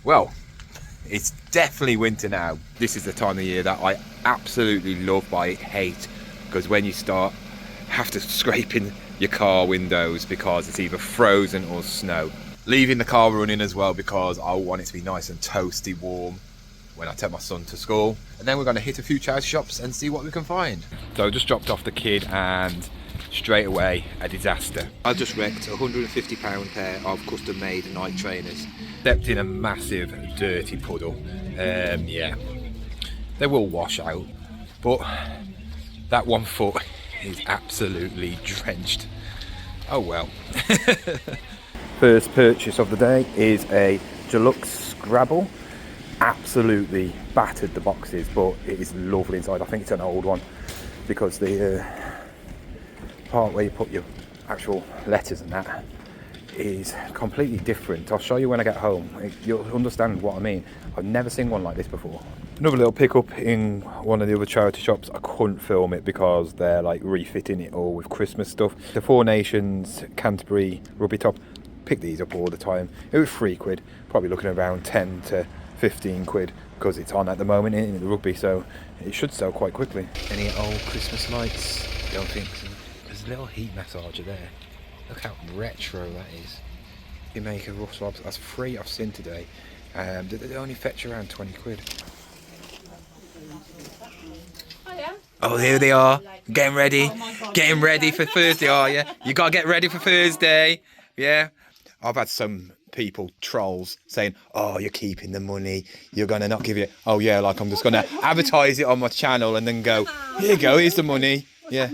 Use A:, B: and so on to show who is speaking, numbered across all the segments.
A: Well, it's definitely winter now. This is the time of year that I absolutely love but hate, because when you start have to scraping your car windows because it's either frozen or snow. Leaving the car running as well because I want it to be nice and toasty warm when I take my son to school. And then we're going to hit a few charity shops and see what we can find. So I just dropped off the kid and straight away a disaster. I just wrecked a £150 pair of custom made Nike trainers. Stepped in a massive dirty puddle. Yeah, they will wash out, but that 1 foot is absolutely drenched. Oh well. First purchase of the day is a deluxe Scrabble. Absolutely battered the boxes, but it is lovely inside. I think it's an old one because the part where you put your actual letters and that is completely different. I'll show you when I get home. You'll understand what I mean. I've never seen one like this before. Another little pickup in one of the other charity shops. I couldn't film it because they're like refitting it all with Christmas stuff. The Four Nations Canterbury rugby top. Pick these up all the time. It was £3. Probably looking around 10 to 15 quid because it's on at the moment in the rugby, so it should sell quite quickly. Any old Christmas lights? Don't think so. There's a little heat massager there. Look how retro that is. You make a rough swabs. That's free I've seen today. They only fetch around 20 quid. Oh, here they are. Getting ready. Getting ready for Thursday, are you? You gotta get ready for Thursday. Yeah. I've had some people, trolls, saying, oh, you're keeping the money. You're gonna not give it. Oh yeah, like I'm just gonna advertise it on my channel and then go, here you go, here's the money. Yeah.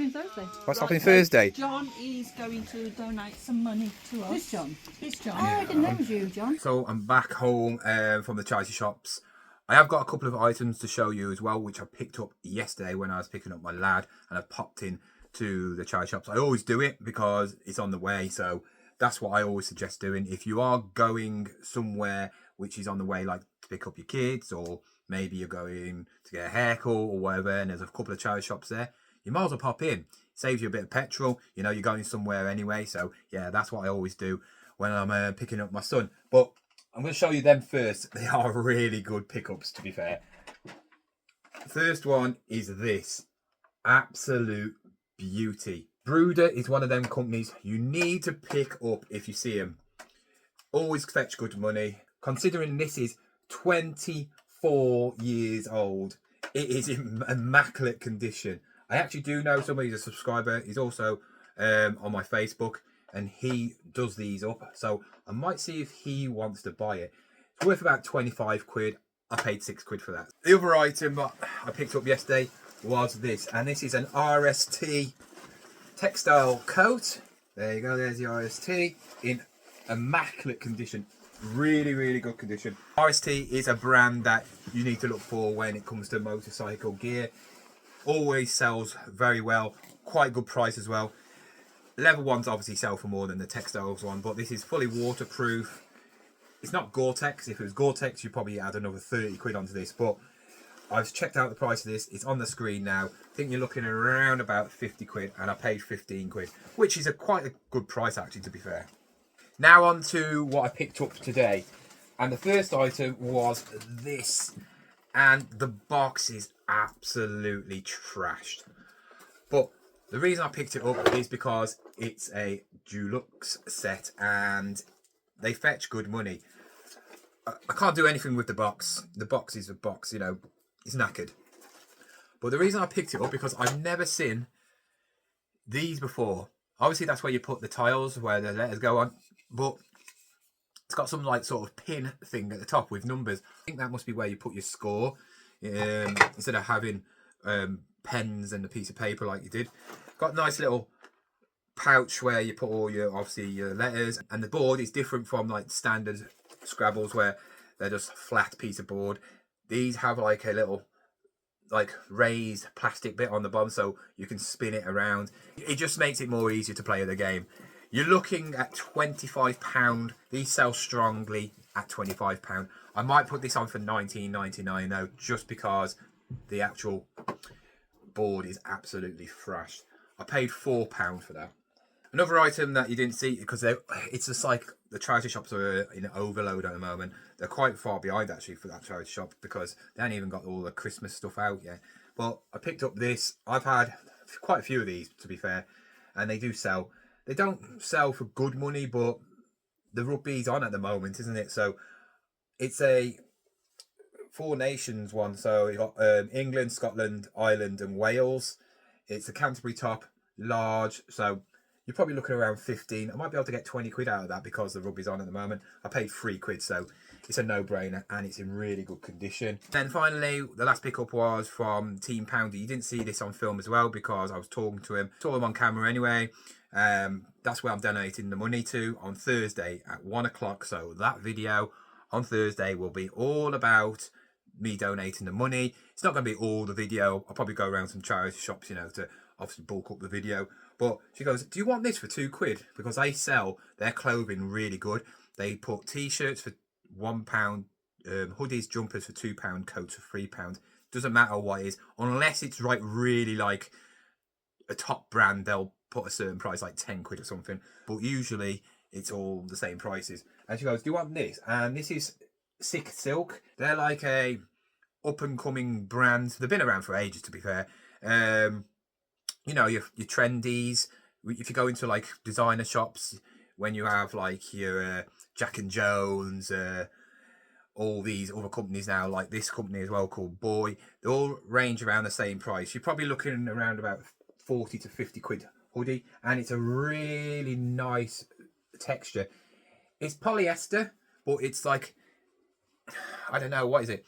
A: What's happening Thursday?
B: John is going to donate some money to us.
C: This John?
B: This John.
C: Oh, I didn't know it was you, John.
A: So I'm back home from the charity shops. I have got a couple of items to show you as well, which I picked up yesterday when I was picking up my lad, and I popped in to the charity shops. I always do it because it's on the way, so that's what I always suggest doing. If you are going somewhere which is on the way, like to pick up your kids, or maybe you're going to get a haircut or whatever, and there's a couple of charity shops there, you might as well pop in. Saves you a bit of petrol. You know, you're going somewhere anyway. So yeah, that's what I always do when I'm picking up my son. But I'm going to show you them first. They are really good pickups, to be fair. First one is this. Absolute beauty. Brooder is one of them companies you need to pick up if you see them. Always fetch good money. Considering this is 24 years old, it is in immaculate condition. I actually do know somebody who's a subscriber. He's also on my Facebook, and he does these up. So I might see if he wants to buy it. It's worth about 25 quid. I paid 6 quid for that. The other item I picked up yesterday was this, and this is an RST textile coat. There you go, there's the RST in immaculate condition. Really, really good condition. RST is a brand that you need to look for when it comes to motorcycle gear. Always sells very well, quite good price as well. Leather ones obviously sell for more than the textiles one, but this is fully waterproof. It's not Gore-Tex. If it was Gore-Tex, you'd probably add another 30 quid onto this, but I've checked out the price of this. It's on the screen now. I think you're looking around about 50 quid, and I paid 15 quid, which is quite a good price actually, to be fair. Now on to what I picked up today. And the first item was this. And the box is absolutely trashed. But the reason I picked it up is because it's a deluxe set and they fetch good money. I can't do anything with the box. The box is a box, you know, it's knackered. But the reason I picked it up because I've never seen these before. Obviously that's where you put the tiles where the letters go on, but it's got some like sort of pin thing at the top with numbers. I think that must be where you put your score instead of having pens and a piece of paper like you did. Got a nice little pouch where you put all your, obviously, your letters, and the board is different from like standard Scrabbles where they're just a flat piece of board. These have like a little like raised plastic bit on the bottom so you can spin it around. It just makes it more easier to play the game. You're looking at £25. These sell strongly at £25. I might put this on for £19.99 though, just because the actual board is absolutely thrashed. I paid £4 for that. Another item that you didn't see, because it's just like the charity shops are in overload at the moment. They're quite far behind actually for that charity shop because they haven't even got all the Christmas stuff out yet. But I picked up this. I've had quite a few of these, to be fair, and they do sell. They don't sell for good money, but the rugby's on at the moment, isn't it? So it's a Four Nations one. So you got England, Scotland, Ireland, and Wales. It's a Canterbury top, large. So you're probably looking around 15. I might be able to get 20 quid out of that because the rugby's on at the moment. I paid 3 quid, so it's a no-brainer, and it's in really good condition. Then finally, the last pickup was from Team Poundy. You didn't see this on film as well because I was talking to him. Saw him on camera anyway. That's where I'm donating the money to on Thursday at 1 o'clock. So that video on Thursday will be all about me donating the money. It's not going to be all the video. I'll probably go around some charity shops, you know, to obviously bulk up the video. But she goes, do you want this for 2 quid? Because they sell their clothing really good. They put t-shirts for £1, hoodies, jumpers for £2, coats for £3. Doesn't matter what it is, unless it's like really like a top brand, they'll put a certain price, like 10 quid or something. But usually it's all the same prices. And she goes, do you want this? And this is Sick Silk. They're like a up and coming brand. They've been around for ages, to be fair. You know, your trendies. If you go into like designer shops, when you have like your Jack and Jones, all these other companies now, like this company as well called Boy, they all range around the same price. You're probably looking around about 40 to 50 quid hoodie, and it's a really nice texture. It's polyester, but it's like, I don't know, what is it?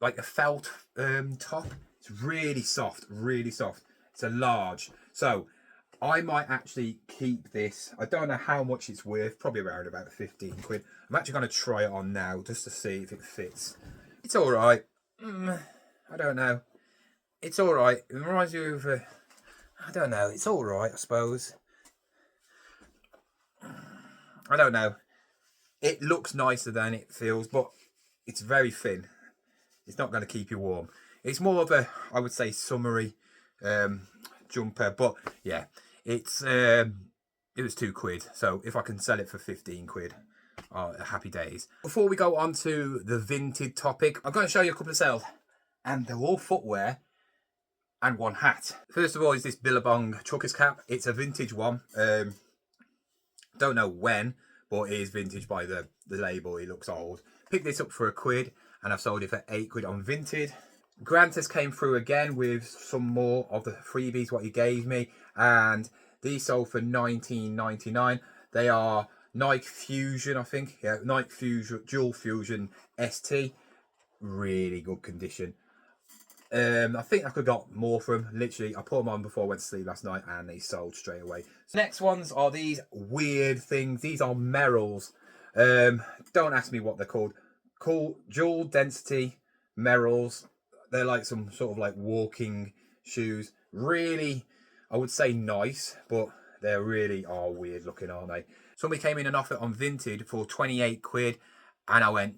A: Like a felt top. It's really soft, really soft. It's a large. So I might actually keep this. I don't know how much it's worth, probably around about 15 quid. I'm actually going to try it on now just to see if it fits. It's all right. I don't know. It's all right. It reminds you of, I don't know. It's all right, I suppose. I don't know. It looks nicer than it feels, but it's very thin. It's not going to keep you warm. It's more of a, I would say, summery jumper. But yeah, it was 2 quid. So if I can sell it for 15 quid, happy days. Before we go on to the Vinted topic, I'm going to show you a couple of sales. And they're all footwear and one hat. First of all is this Billabong trucker's cap. It's a vintage one. Don't know when, but it is vintage by the label. It looks old. Picked this up for £1 and I've sold it for 8 quid on Vinted. Grant has came through again with some more of the freebies what he gave me, and these sold for £19.99. They are Nike Fusion, I think. Yeah, Nike Fusion, Dual Fusion ST. Really good condition. I think I could have got more for them. Literally, I put them on before I went to sleep last night and they sold straight away. So next ones are these weird things. These are Merrells. Don't ask me what they're called. Called dual density Merrells. They're like some sort of like walking shoes. Really, I would say nice, but they really are weird looking, aren't they? Somebody came in and offered on Vinted for 28 quid and I went,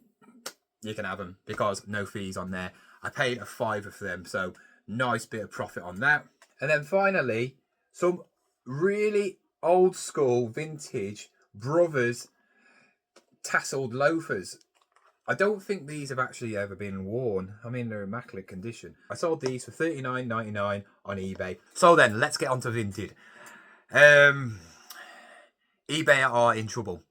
A: you can have them because no fees on there. I paid £5 for them, so nice bit of profit on that. And then finally, some really old school vintage Brothers tasseled loafers. I don't think these have actually ever been worn. I mean, they're immaculate condition. I sold these for $39.99 on eBay. So then, let's get on to Vinted. eBay are in trouble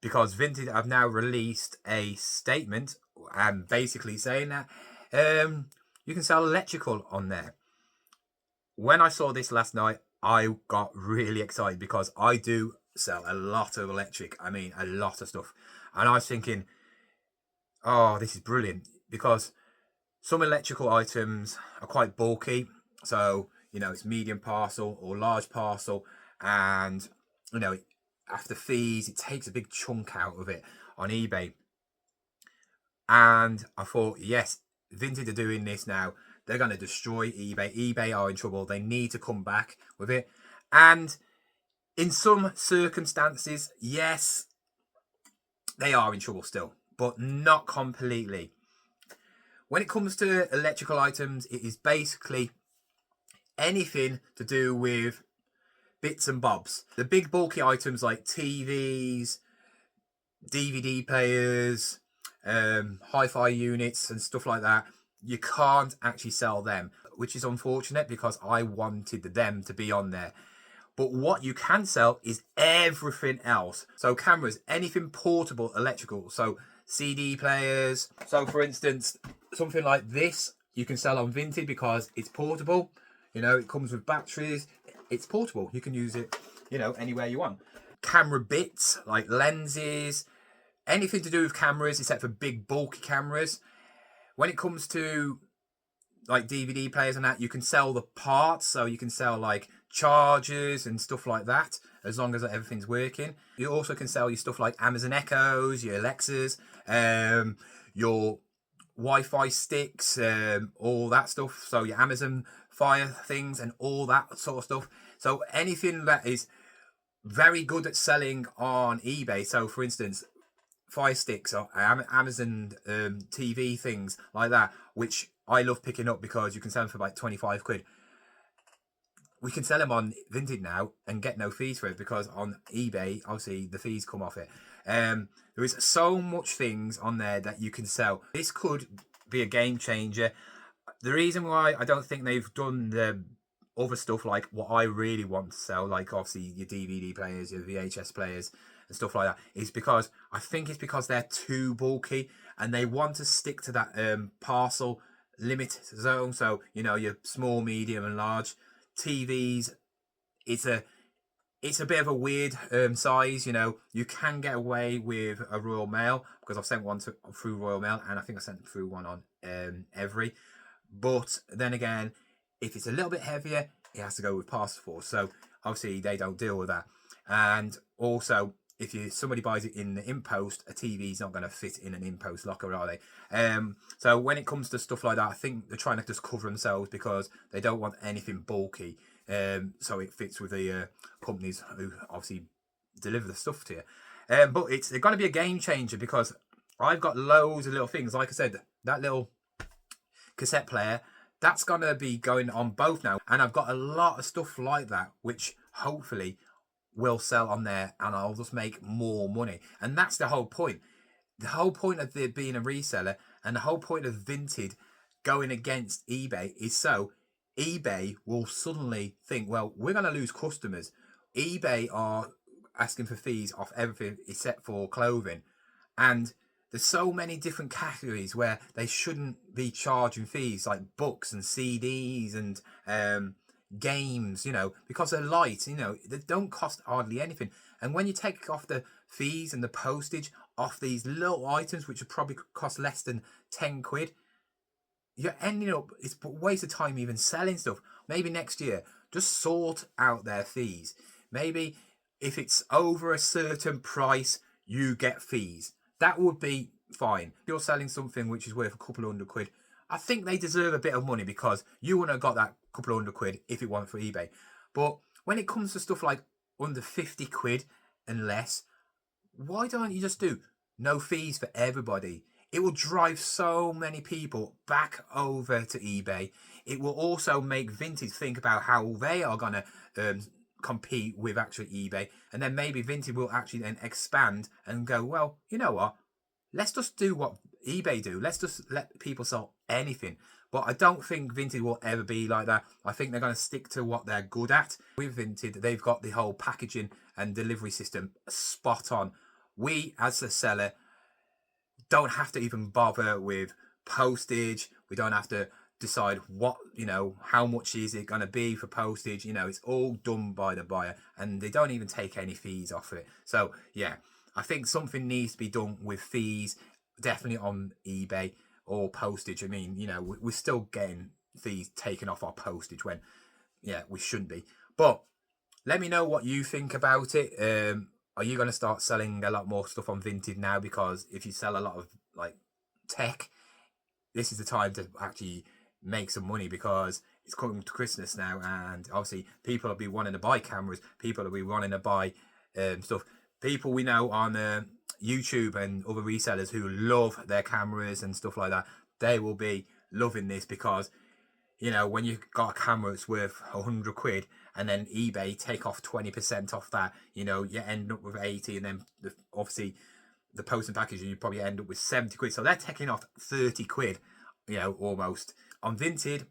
A: because Vinted have now released a statement and basically saying that you can sell electrical on there. When I saw this last night, I got really excited because I do sell a lot of electric. I mean, a lot of stuff. And I was thinking, oh, this is brilliant because some electrical items are quite bulky. So, you know, it's medium parcel or large parcel. And, you know, after fees, it takes a big chunk out of it on eBay. And I thought, yes, Vinted are doing this now. They're going to destroy eBay. eBay are in trouble. They need to come back with it. And in some circumstances, yes, they are in trouble still, but not completely. When it comes to electrical items, it is basically anything to do with bits and bobs. The big bulky items like TVs, DVD players, hi-fi units and stuff like that, you can't actually sell them, which is unfortunate because I wanted them to be on there. But what you can sell is everything else. So cameras, anything portable, electrical. So CD players. So for instance, something like this, you can sell on Vinted because it's portable. You know, it comes with batteries. It's portable. You can use it, you know, anywhere you want. Camera bits, like lenses, anything to do with cameras except for big bulky cameras. When it comes to like DVD players and that, you can sell the parts. So you can sell like chargers and stuff like that, as long as everything's working. You also can sell your stuff like Amazon Echoes, your Alexas, your Wi-Fi sticks, all that stuff. So your Amazon Fire things and all that sort of stuff. So anything that is very good at selling on eBay. So for instance, Fire sticks or Amazon TV things like that, which I love picking up because you can sell them for like 25 quid. We can sell them on Vinted now and get no fees for it, because on eBay, obviously, the fees come off it. There is so much things on there that you can sell. This could be a game changer. The reason why I don't think they've done the other stuff like what I really want to sell, like obviously your DVD players, your VHS players and stuff like that, is because I think it's because they're too bulky and they want to stick to that parcel limit zone. So, you know, your small, medium and large. TVs, it's a bit of a weird size. You know, you can get away with a Royal Mail because I've sent one through Royal Mail, and I think I sent through one on Every. But then again, if it's a little bit heavier, it has to go with Parcel Force. So obviously they don't deal with that. And also, if somebody buys it in the impost, a TV is not going to fit in an impost locker, are they? So when it comes to stuff like that, I think they're trying to just cover themselves because they don't want anything bulky. So it fits with the companies who obviously deliver the stuff to you. But it's going to be a game changer because I've got loads of little things. Like I said, that little cassette player, that's going to be going on both now. And I've got a lot of stuff like that, which hopefully will sell on there, and I'll just make more money. And that's the whole point. The whole point of being a reseller and the whole point of Vinted going against eBay is so eBay will suddenly think, well, we're going to lose customers. eBay are asking for fees off everything except for clothing. And there's so many different categories where they shouldn't be charging fees, like books and CDs and games, you know, because they're light, you know, they don't cost hardly anything. And when you take off the fees and the postage off these little items, which would probably cost less than 10 quid, you're ending up, it's a waste of time even selling stuff. Maybe next year, just sort out their fees. Maybe if it's over a certain price, you get fees. That would be fine. If you're selling something which is worth a couple of hundred quid, I think they deserve a bit of money because you wouldn't have got that couple of hundred quid if it wasn't for eBay. But when it comes to stuff like under 50 quid and less, why don't you just do no fees for everybody? It will drive so many people back over to eBay. It will also make Vinted think about how they are going to compete with actually eBay. And then maybe Vinted will actually then expand and go, well, you know what? Let's just do what eBay do. Let's just let people sell anything. But I don't think Vinted will ever be like that. I think they're going to stick to what they're good at. With Vinted, they've got the whole packaging and delivery system spot on. We, as a seller, don't have to even bother with postage. We don't have to decide what, you know, how much is it going to be for postage. You know, it's all done by the buyer and they don't even take any fees off it. So, yeah, I think something needs to be done with fees, definitely on eBay or postage. I mean, you know, we're still getting fees taken off our postage when, yeah, we shouldn't be. But let me know what you think about it. Are you going to start selling a lot more stuff on Vinted now? Because if you sell a lot of like tech, this is the time to actually make some money because it's coming to Christmas now, and obviously people will be wanting to buy cameras. People will be wanting to buy stuff. People we know on YouTube and other resellers who love their cameras and stuff like that, they will be loving this because, you know, when you've got a camera that's worth 100 quid and then eBay take off 20% off that, you know, you end up with 80, and then obviously the post and packaging, you probably end up with 70 quid. So they're taking off 30 quid, you know, almost. On Vinted,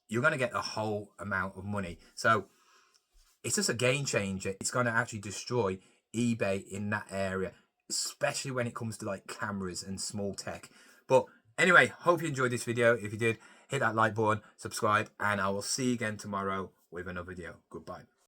A: you're going to get a whole amount of money. So it's just a game changer. It's going to actually destroy eBay in that area, especially when it comes to like cameras and small tech. But anyway, hope you enjoyed this video. If you did, hit that like button, subscribe, and I will see you again tomorrow with another video. Goodbye.